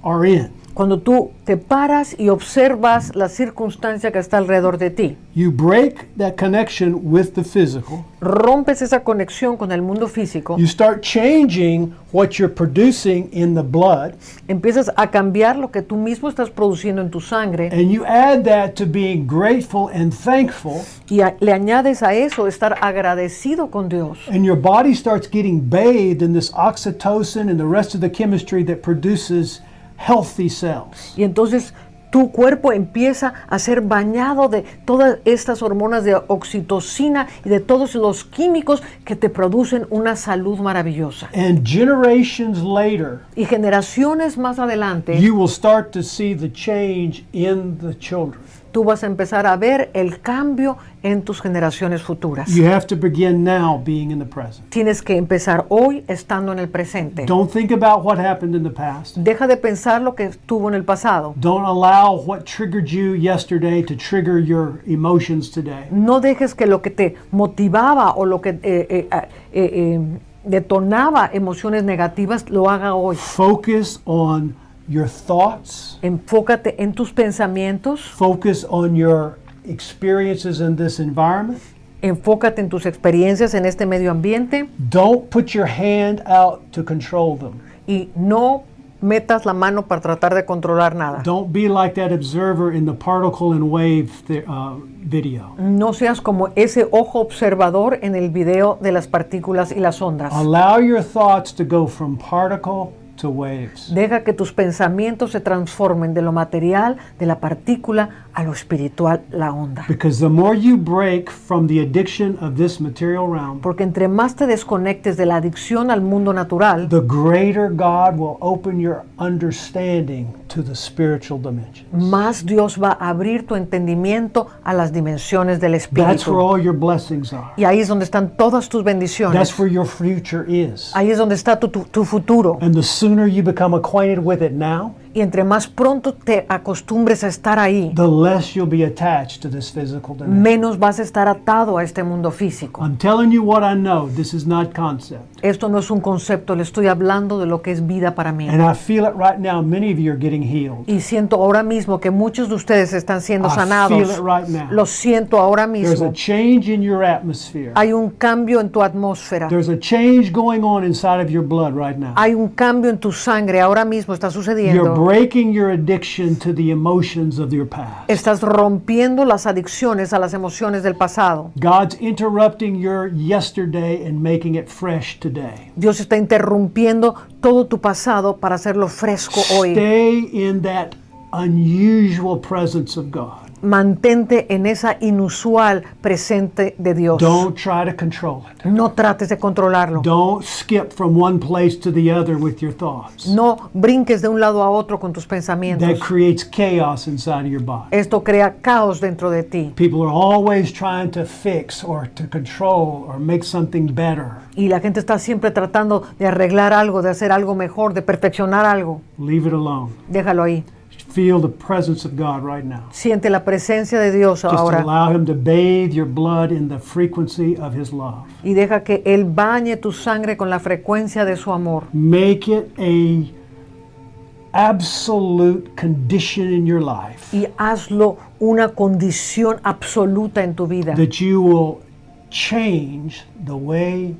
are in, Cuando tú te paras y observas la circunstancia que está alrededor de ti, you break that connection with the physical. rompes esa conexión con el mundo físico, You start changing what you're producing in the blood, empiezas a cambiar lo que tú mismo estás produciendo en tu sangre and you add that to being grateful and thankful, y le añades a eso estar agradecido con Dios. and your body starts getting bathed in this oxytocin and the rest of the chemistry that produces healthy cells. Y entonces tu cuerpo empieza a ser bañado de todas estas hormonas de oxitocina y de todos los químicos que te producen una salud maravillosa. And generations later, Y generaciones más adelante, you will start to see the change in the children. tú vas a empezar a ver el cambio en tus generaciones futuras. You have to begin now being in the present. Tienes que empezar hoy estando en el presente. Don't think about what happened in the past. Deja de pensar lo que estuvo en el pasado. Don't allow what triggered you yesterday to trigger your emotions today. No dejes que lo que te motivaba o lo que detonaba emociones negativas lo haga hoy. Focus on your thoughts. Enfócate en tus pensamientos, Focus on your experiences in this environment. enfócate en tus experiencias en este medio ambiente Don't put your hand out to control them. y no metas la mano para tratar de controlar nada. Don't be like that observer in the particle and wave video. No seas como ese ojo observador en el video de las partículas y las ondas. Allow your thoughts to go from particle to waves. Deja que tus pensamientos se transformen de lo material, de la partícula, a lo espiritual, la onda. Because the more you break from the addiction of this material realm, Porque entre más te desconectes de la adicción al mundo natural, the greater God will open your understanding to the spiritual dimensions. más Dios va a abrir tu entendimiento a las dimensiones del That's where espíritu. all your blessings are. Y ahí es donde están todas tus bendiciones. That's where your future is. Ahí es donde está tu futuro. And the sooner you become acquainted with it now, Y entre más pronto te acostumbres a estar ahí, the less you'll be attached to this physical dimension. menos vas a estar atado a este mundo físico. I'm telling you what I know. This is not concept. Esto no es un concepto, le estoy hablando de lo que es vida para mí. And I feel it right now. Many of you are getting healed. Y siento ahora mismo que muchos de ustedes están siendo I feel sanados. it right now. Lo siento ahora There's a mismo. change in your atmosphere. Hay un cambio en tu atmósfera. There's a change going on inside of your blood right now. Hay un cambio en tu sangre. Ahora mismo está You're sucediendo. breaking your addiction to the emotions of your past. Estás rompiendo las adicciones a las emociones del pasado. God's interrupting your yesterday and making it fresh today. Dios está interrumpiendo todo tu pasado para hacerlo fresco hoy. Stay in that unusual presence of God. Mantente en esa inusual presente de Dios. Don't try to control it. No trates de controlarlo. Don't skip from one place to the other with your thoughts. No brinques de un lado a otro con tus That pensamientos. creates chaos inside of your body. Esto crea caos dentro de ti. People are always trying to fix or to control or make something better. Y la gente está siempre tratando de arreglar algo, de hacer algo mejor, de perfeccionar algo. Leave it alone. Déjalo ahí. Feel the presence of God right now. Siente la presencia de Dios Just ahora allow Him to bathe your blood in the frequency of His love. y deja que Él bañe tu sangre con la frecuencia de su amor. Make it a absolute condition in your life Y hazlo una condición absoluta en tu vida, that you will change the way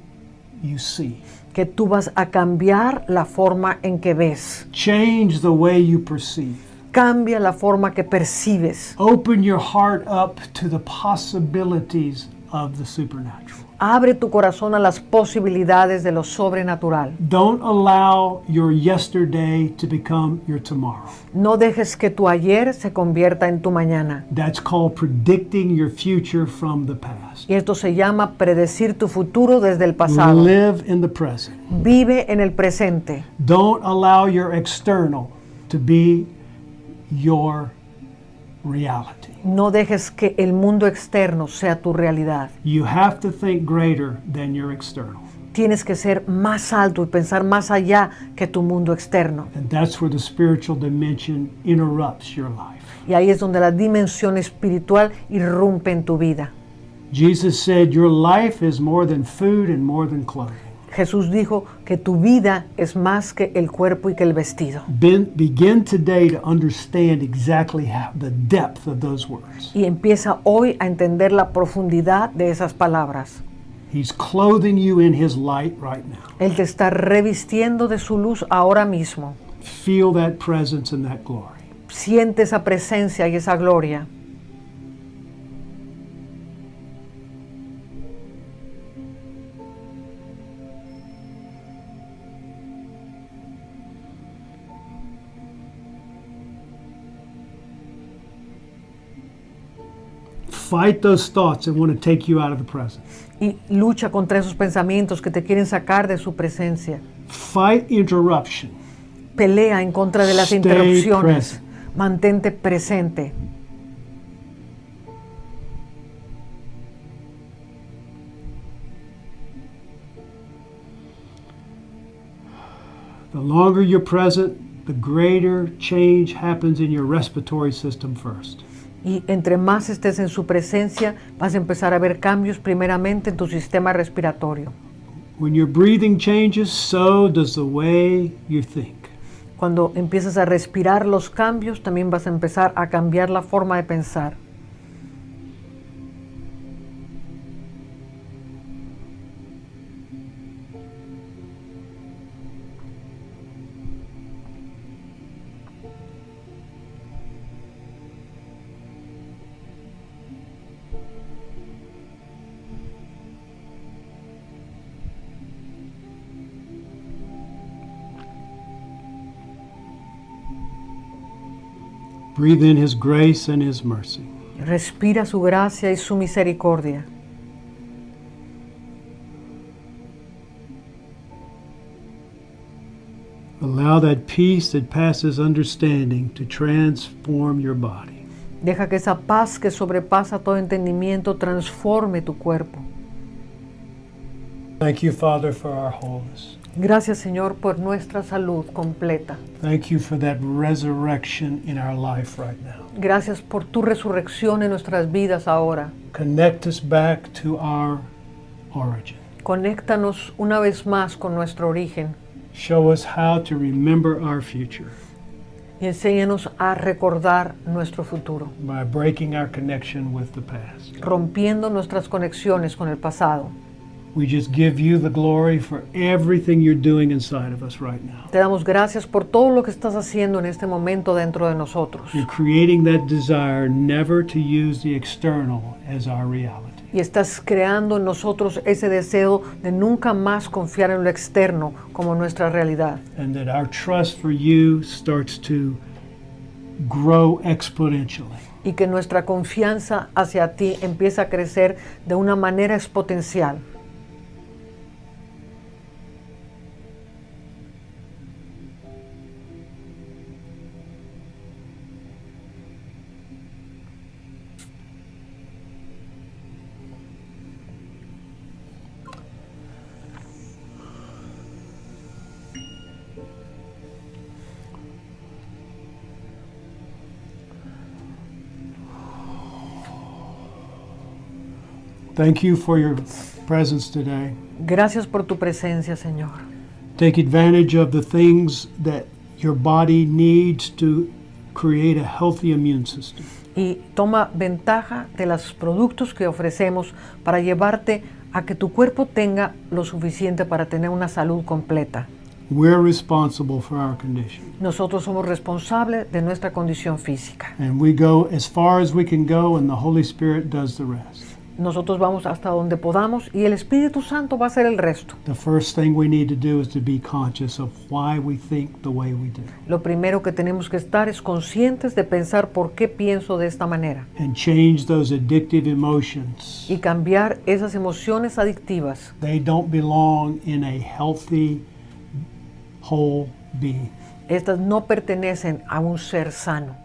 you see. que tú vas a cambiar la forma en que ves. Change the way you perceive. Cambia la forma que percibes. Open your heart up to the possibilities of the supernatural. Abre tu corazón a las posibilidades de lo sobrenatural. Don't allow your yesterday to become your tomorrow. No dejes que tu ayer se convierta en tu mañana. That's called predicting your future from the past. Y esto se llama predecir tu futuro desde el pasado. Live in the present. Vive en el presente. Don't allow your external to be your reality. No dejes que el mundo externo sea tu realidad. You have to think greater than your external. Tienes que ser más alto y pensar más allá que tu mundo externo. And that's where the spiritual dimension interrupts your life. Y ahí es donde la dimensión espiritual irrumpe en tu vida. Jesus said, your life is more than food and more than clothing. Jesús dijo que tu vida es más que el cuerpo y que el vestido. Begin today to understand exactly the depth of those words. Y empieza hoy a entender la profundidad de esas palabras. He's clothing you in His light right now. Él te está revistiendo de su luz ahora mismo. Feel that presence and that glory. Siente esa presencia y esa gloria. Fight those thoughts that want to take you out of the present. Y lucha contra esos pensamientos que te quieren sacar de su presencia. Fight interruption. Pelea en contra de las Stay interrupciones. present. Mantente presente. The longer you're present, the greater change happens in your respiratory system first. Y entre más estés en su presencia, vas a empezar a ver cambios primeramente en tu sistema respiratorio. When your breathing changes, so does the way you think. Cuando empiezas a respirar los cambios, también vas a empezar a cambiar la forma de pensar. Breathe in His grace and His mercy. Respira su gracia y su misericordia. Allow that peace that passes understanding to transform your body. Deja que esa paz que sobrepasa todo entendimiento transforme tu cuerpo. Thank you, Father, for our wholeness. Gracias, Señor, por nuestra salud completa. Thank you for that resurrection in our life right now. Gracias por tu resurrección en nuestras vidas ahora. Connect us back to our origin. Conéctanos una vez más con nuestro origen Show us how to remember our future y enséñanos a recordar nuestro futuro, by breaking our connection with the past. rompiendo nuestras conexiones con el pasado. We just give you the glory for everything you're doing inside of us right now. Te damos gracias por todo lo que estás haciendo en este momento dentro de nosotros. You're creating that desire never to use the external as our reality. Y estás creando en nosotros ese deseo de nunca más confiar en lo externo como nuestra realidad. And that our trust for you starts to grow exponentially. Y que nuestra confianza hacia ti empieza a crecer de una manera exponencial. Thank you for your presence today. Gracias por tu presencia, Señor. Take advantage of the things that your body needs to create a healthy immune system. Y toma ventaja de los productos que ofrecemos para llevarte a que tu cuerpo tenga lo suficiente para tener una salud completa. We're responsible for our condition. Nosotros somos responsables de nuestra condición física. And we go as far as we can go, and the Holy Spirit does the rest. Nosotros vamos hasta donde podamos y el Espíritu Santo va a hacer el resto. The first thing we need to do is to be conscious of why we think the way we do. Lo primero que tenemos que estar es conscientes de pensar por qué pienso de esta manera And change those addictive emotions. y cambiar esas emociones adictivas. They don't belong in a healthy, whole being. Estas no pertenecen a un ser sano.